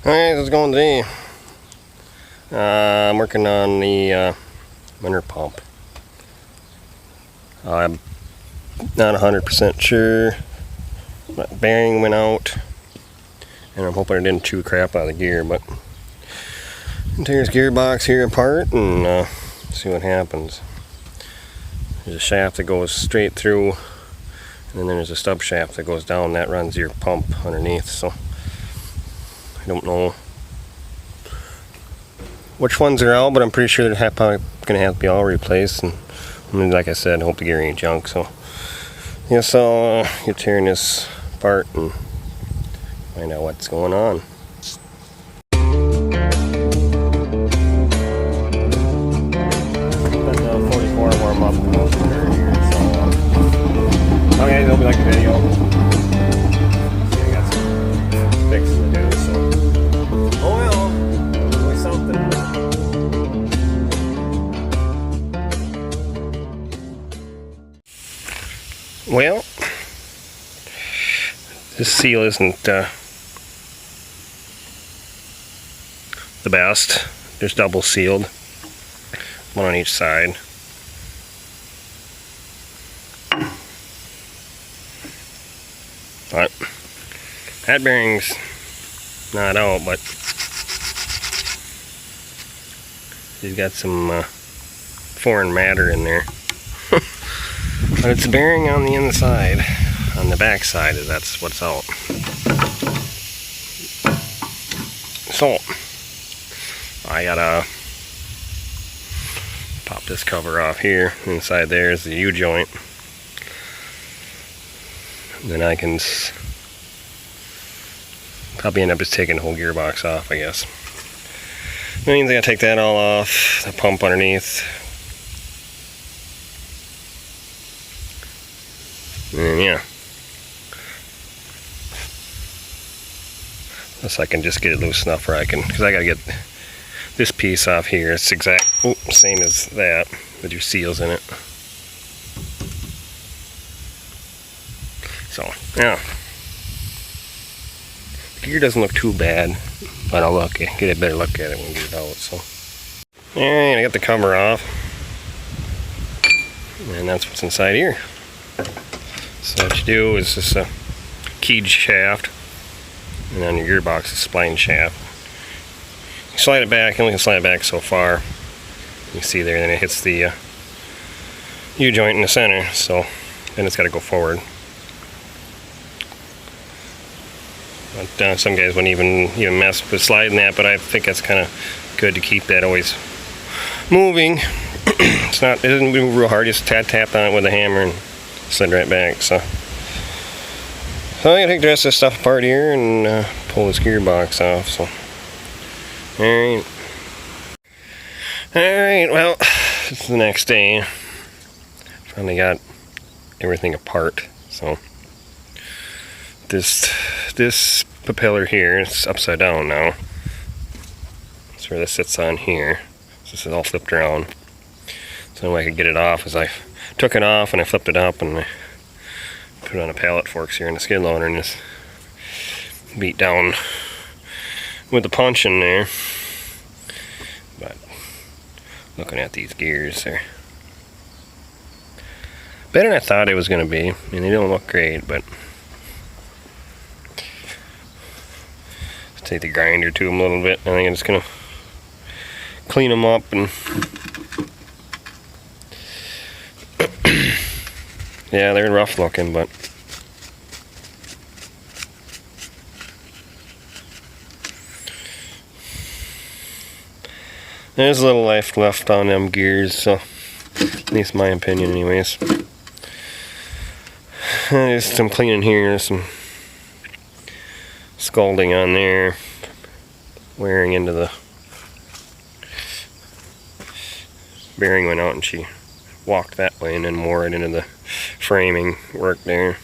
Alright, how's it going today? I'm working on the winter pump. I'm not 100% sure. That bearing went out, and I'm hoping it didn't chew crap out of the gear, but I'll tear this gearbox here apart and see what happens. There's a shaft that goes straight through, and then there's a stub shaft that goes down that runs your pump underneath, so I don't know which ones are out, but I'm pretty sure they're probably going to have to be all replaced. And I mean, like I said, I hope the gear ain't junk. So yes, I'll get tearing this apart and find out what's going on. Let the 44 warm up. Okay, hope you like the video. See, I got some fixes to do. So, oh well, always something. Well, this seal isn't the best. There's double sealed, one on each side. But that bearing's not out, but he's got some foreign matter in there. But it's a bearing on the inside, on the back side, that's what's out. So, I gotta pop this cover off here. Inside there is the U-joint. Then I can probably end up just taking the whole gearbox off, I guess. That means I gotta take that all off, the pump underneath. And yeah, unless I can just get it loose enough where I can, because I gotta get this piece off here. It's exact, same as that, with your seals in it. So yeah, the gear doesn't look too bad, but I'll get a better look at it when we get it out. So, alright, I got the cover off, and that's what's inside here. So what you do is just a keyed shaft, and then your gearbox is spline shaft. You slide it back, and only can slide it back so far. You see there, then it hits the U-joint in the center, so then it's got to go forward. But some guys wouldn't even mess with sliding that, but I think that's kind of good to keep that always moving. It doesn't move real hard, just tap on it with a hammer and slid right back. So I'm gonna take the rest of this stuff apart here and pull this gearbox off. So alright, well, this is the next day. Finally got everything apart. So this propeller here is upside down now. That's where this sits on here. So this is all flipped around. So the only way I could get it off is I took it off and I flipped it up and I put it on a pallet forks here in the skid loader and just beat down with the punch in there. But looking at these gears, they're better than I thought it was going to be. I mean, they don't look great, but take the grinder to them a little bit. I think I'm just going to clean them up and yeah, they're rough looking, but there's a little life left on them gears, so at least my opinion anyways. Just some cleaning here, some scalding on there, wearing into the bearing went out and she walked that way and then wore it into the framing work there.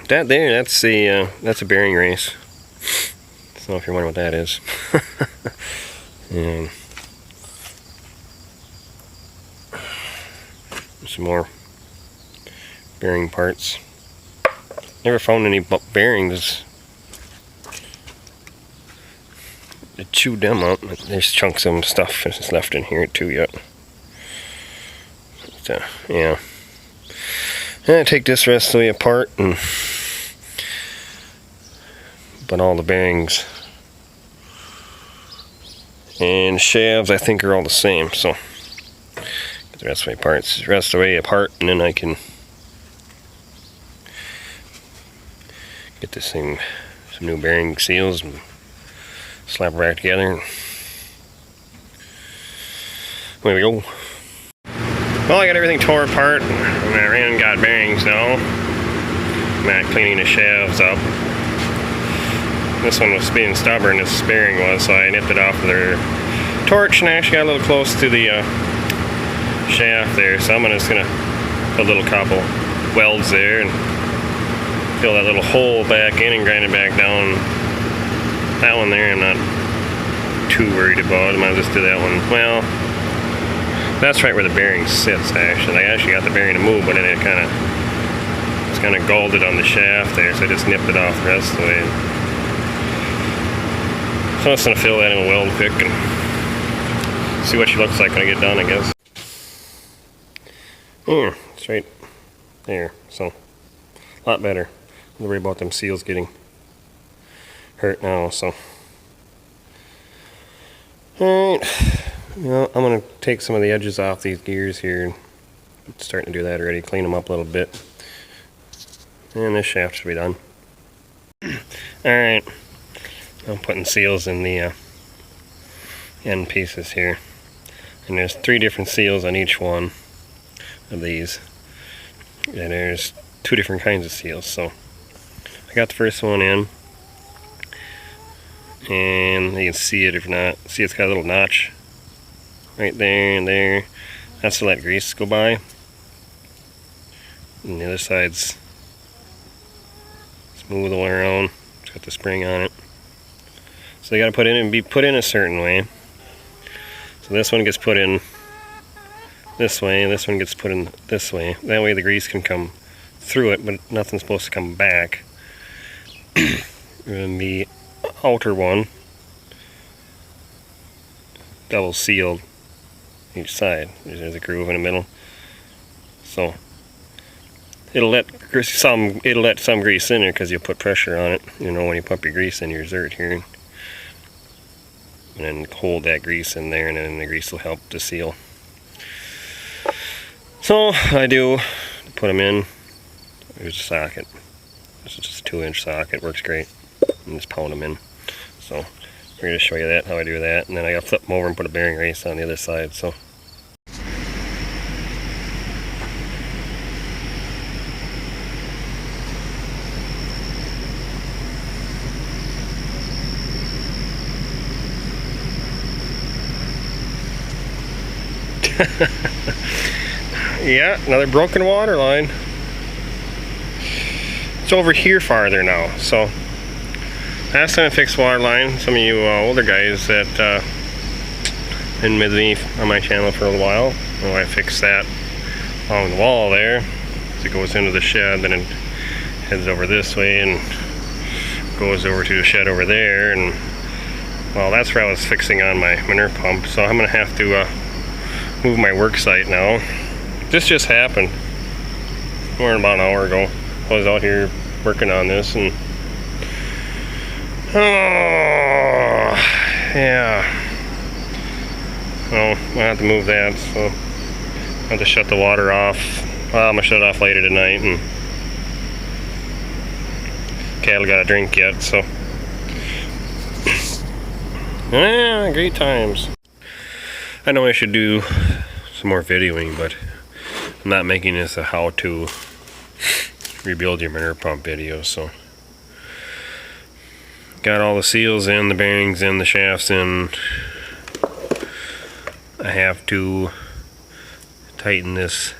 That there, that's a bearing race. I don't know if you're wondering what that is. And some more bearing parts. Never found any bearings it chewed them up. There's chunks of stuff that's left in here too yet. But, yeah. And I take this rest of the way apart and put all the bearings and shafts I think are all the same. So get the rest of the way apart, and then I can get this thing some new bearing seals and slap it back together. There we go. Well, I got everything tore apart, and I ran and got bearings now. I'm at cleaning the shafts up. This one was being stubborn, this bearing was, so I nipped it off with their torch, and I actually got a little close to the shaft there, so I'm just gonna put a little couple welds there and fill that little hole back in and grind it back down. That one there I'm not too worried about. I might just do that one. Well, that's right where the bearing sits actually. I actually got the bearing to move, but then it's kind of galled on the shaft there, so I just nipped it off the rest of the way. So I'm just going to fill that in a weld quick and see what she looks like when I get done, I guess. It's right there, so a lot better. Don't worry about them seals getting hurt now, so. Alright, well, I'm going to take some of the edges off these gears here. I'm starting to do that already, clean them up a little bit. And this shaft should be done. Alright, I'm putting seals in the end pieces here. And there's 3 different seals on each one of these. And there's 2 different kinds of seals, so I got the first one in. And you can see it if not. See, it's got a little notch right there and there. That's to let grease go by. And the other side's smooth all around. It's got the spring on it. So they got to put in and be put in a certain way. So this one gets put in this way, and this one gets put in this way. That way the grease can come through it, but nothing's supposed to come back. And the outer one, double sealed each side. There's a groove in the middle, so it'll let some grease in there because you put pressure on it. You know, when you pump your grease in your zert here, and then hold that grease in there, and then the grease will help the seal. So I do put them in. There's a socket. This is just a 2-inch socket. Works great. And just pound them in. So we're going to show you that, how I do that, and then I got to flip them over and put a bearing race on the other side. So yeah, another broken water line. It's over here farther now. So last time I fixed water line, some of you older guys that been with me on my channel for a little while, I fixed that along the wall there. So it goes into the shed, then it heads over this way and goes over to the shed over there. And well, that's where I was fixing on my manure pump. So I'm gonna have to move my work site now. This just happened more than about an hour ago. I was out here working on this, and oh yeah, well, I have to move that, so I have to shut the water off. Well, I'm gonna shut it off later tonight, and cattle got a drink yet, so yeah, great times. I know I should do some more videoing, but I'm not making this a how to rebuild your manure pump video. So got all the seals in, the bearings in, the shafts in. I have to tighten this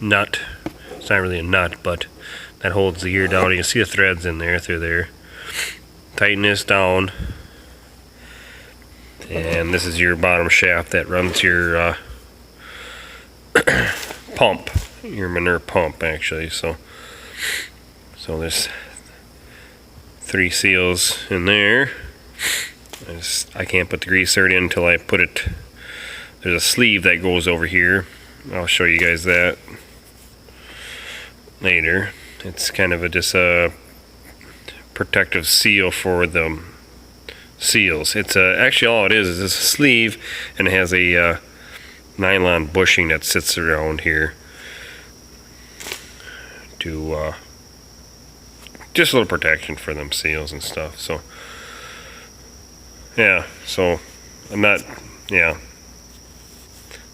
nut. It's not really a nut, but that holds the gear down. You can see the threads in there through there. Tighten this down. And this is your bottom shaft that runs your pump, your manure pump actually. So there's 3 seals in there. I can't put the grease zerd in until I put it. There's a sleeve that goes over here. I'll show you guys that later. It's kind of just a protective seal for the seals. It's actually all it is a sleeve, and it has a nylon bushing that sits around here to just a little protection for them seals and stuff. So yeah, so I'm not, yeah,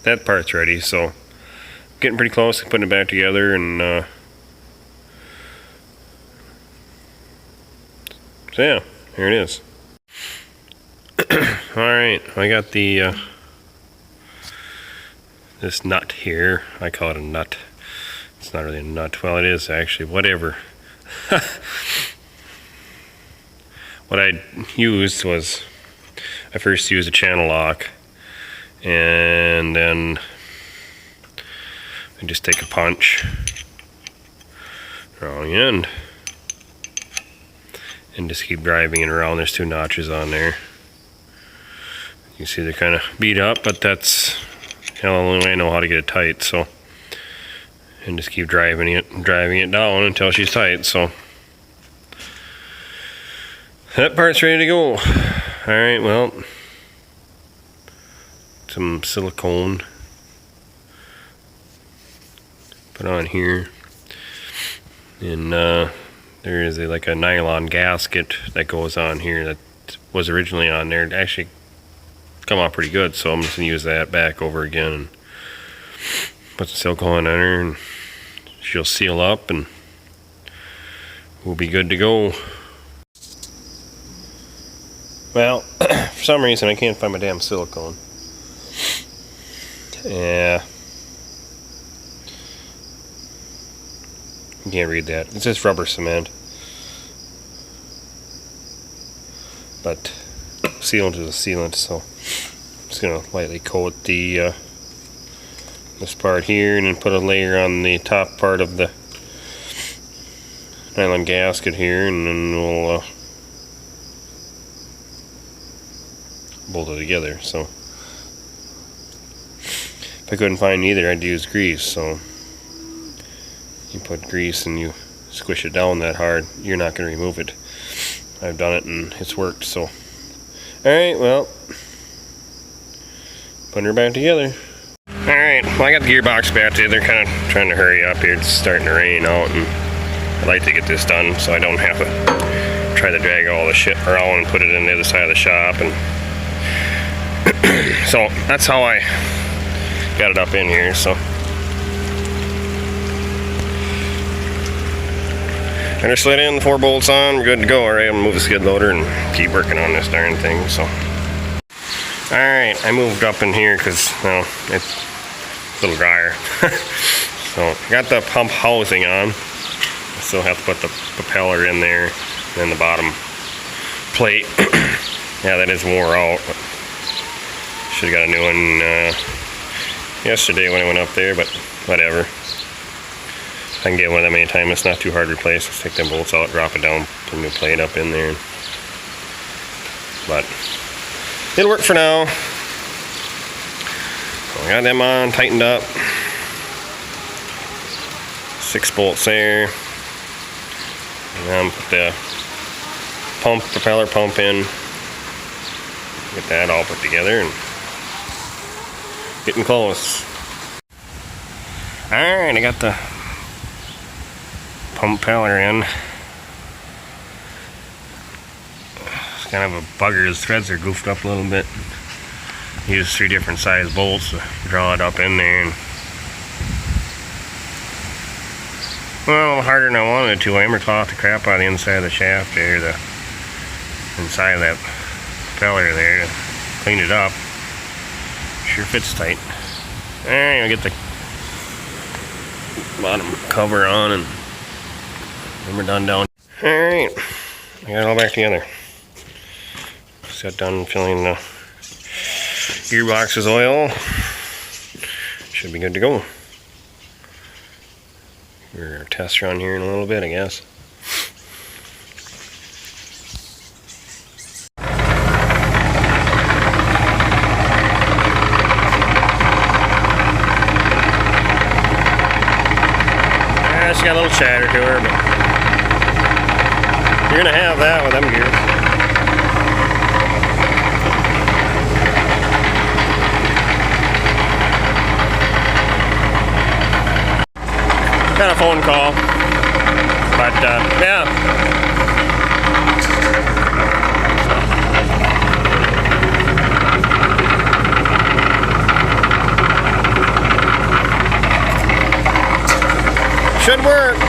that part's ready. So getting pretty close to putting it back together, and so yeah, here it is. Alright, I got the this nut here. I call it a nut. It's not really a nut. Well, it is actually, whatever. What I used was, I first used a channel lock, and then I just take a punch around the end and just keep driving it around. There's 2 notches on there. You see they're kind of beat up, but that's the only way I know how to get it tight. So, and just keep driving it down until she's tight. So that part's ready to go. Alright, well, some silicone put on here, and there is like a nylon gasket that goes on here that was originally on there. It actually come out pretty good, so I'm just gonna use that back over again and put some silicone on her, and she'll seal up and we'll be good to go. Well, for some reason I can't find my damn silicone. Yeah, you can't read that. It's just rubber cement, but sealant is a sealant, so I'm just gonna lightly coat the this part here, and then put a layer on the top part of the nylon gasket here, and then we'll bolt it together. So if I couldn't find either, I'd use grease. So you put grease and you squish it down that hard, you're not going to remove it. I've done it and it's worked. So alright, well, putting her back together. Alright, well, I got the gearbox back together. Kind of trying to hurry up here. It's starting to rain out, and I'd like to get this done so I don't have to try to drag all the shit around and put it in the other side of the shop. And so that's how I got it up in here. So I just slid in, the 4 bolts on, we're good to go. Alright, I'm gonna move the skid loader and keep working on this darn thing. So alright, I moved up in here because, well, it's a little drier. So I got the pump housing on. I still have to put the propeller in there, and then the bottom plate. Yeah, that is wore out. Should have got a new one yesterday when I went up there, but whatever. I can get one of them anytime. It's not too hard to replace. Just take them bolts out, drop it down, put a new plate up in there. But it'll work for now. So I got them on, tightened up. 6 bolts there. And then put the propeller pump in. Get that all put together and getting close. Alright, I got the pump propeller in. It's kind of a bugger. His threads are goofed up a little bit. Use 3 different size bolts to draw it up in there. And, well, a little harder than I wanted to. I hammer-cloth the crap out of the inside of the shaft there, the inside of that propeller there. Cleaned it up. Sure fits tight. Alright, I'll get the bottom cover on, and then we're done down. Alright, I got it all back together. Just got done filling the gearbox's oil. Should be good to go. We're gonna test run here in a little bit, I guess. got a little chatter to her, but you're gonna have that with them gears. Got a phone call, but yeah. Should work.